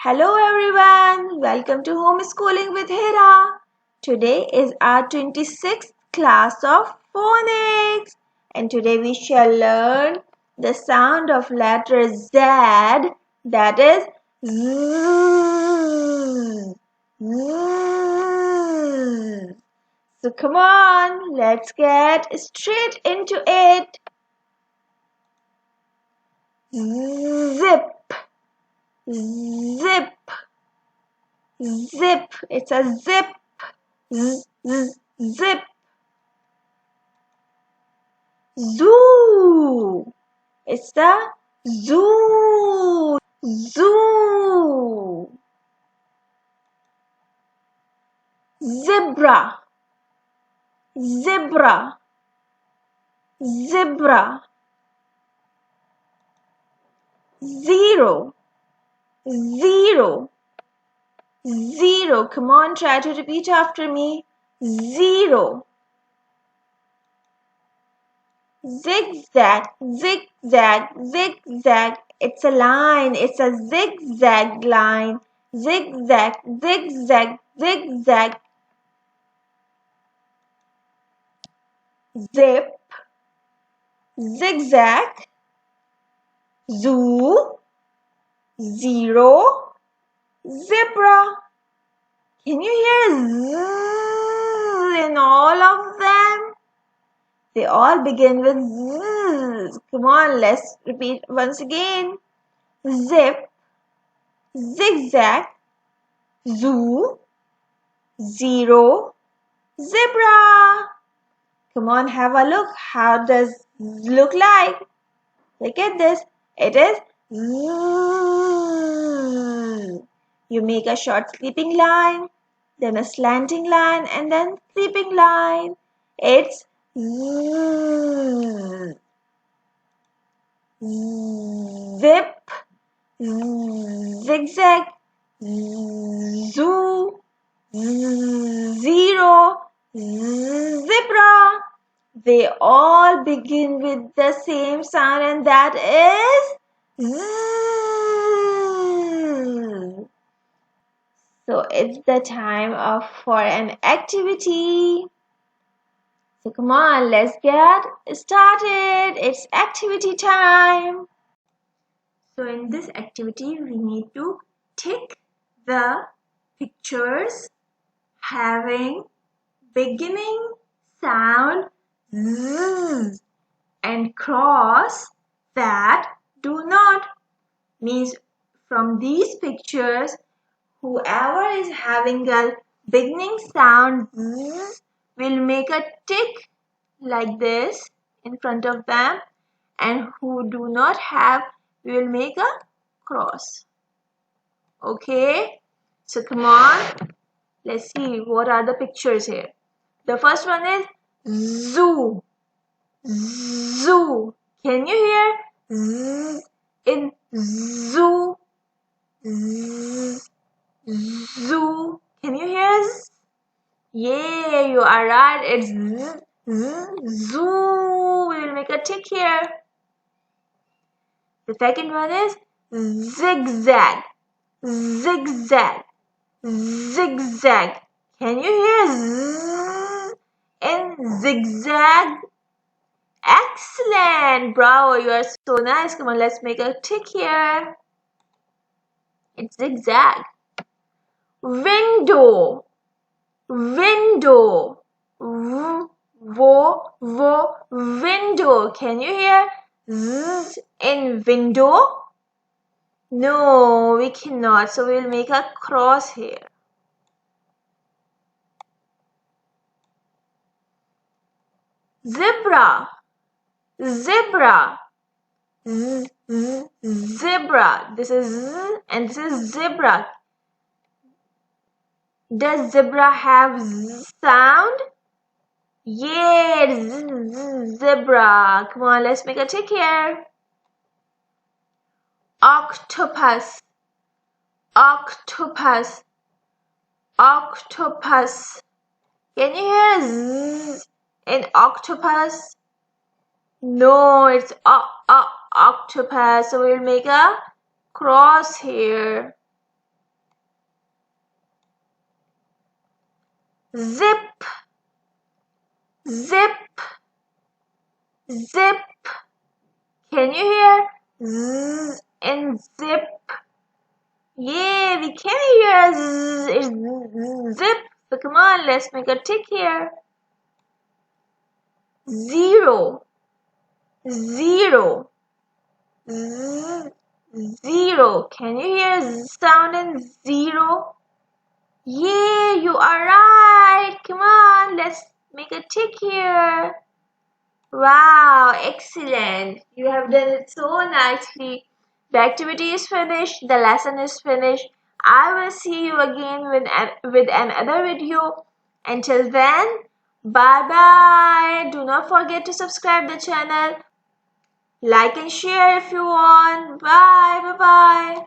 Hello everyone, welcome to Homeschooling with Hira. Today is our 26th class of Phonics and today we shall learn the sound of letter Z, that is Z. Z. So come on, let's get straight into it. Zip, zip. Zip, it's a zip. Zip. Zoo, it's the zoo. Zoo. Zebra, zebra. Zebra. Zero, zero. Zero. Come on, try to repeat after me. Zero. Zigzag, zigzag, zigzag. It's a line. It's a zigzag line. Zigzag, zigzag, zigzag. Zip, zigzag, zoo, zero, zebra. Can you hear zzz in all of them? They all begin with zzz. Come on, let's repeat once again. Zip, zigzag, zoo, zero, zebra. Come on, have a look. How does look like? Look at this. It is zzz. You make a short sleeping line, then a slanting line, and then sleeping line. It's zzz. Zip, zigzag, zoo, zero, zebra. They all begin with the same sound, and that is zzz. So it's the time for an activity. So come on, let's get started. It's activity time. So in this activity, we need to tick the pictures having beginning sound Z and cross that do not. Means from these pictures, whoever is having a beginning sound Z will make a tick like this in front of them, and who do not have, we will make a cross. Okay, so come on, let's see what are the pictures here. The first one is zoo. Zoo. Can you hear z in zoo? Z, zoo. Can you hear z? Yeah, you are right. It's z, zoo. We will make a tick here. The second one is zigzag. Zigzag. Zigzag. Can you hear z in zigzag? Excellent! Bravo, you are so nice. Come on, let's make a tick here. It's zigzag. Window. Window. Window. Can you hear z in window? No, we cannot. So we'll make a cross here. Zebra. Zebra. Zebra. This is z and this is zebra. Does zebra have z sound? Yes, zebra. Come on, let's make a tick here. Octopus. Octopus. Octopus. Can you hear z in octopus? No, it's octopus. So we'll make a cross here. zip, zip, zip. Can you hear zzz in zip? Yeah, we can hear zzz. It's zip. So come on, let's make a tick here. Zero, zero, zzz, zero. Can you hear zzz sound in zero? Yeah, you are right. Come on, let's make a tick here. Wow, excellent. You have done it so nicely. The activity is finished. The lesson is finished. I will see you again with another video. Until then, bye bye. Do not forget to subscribe the channel. Like and share if you want. Bye bye.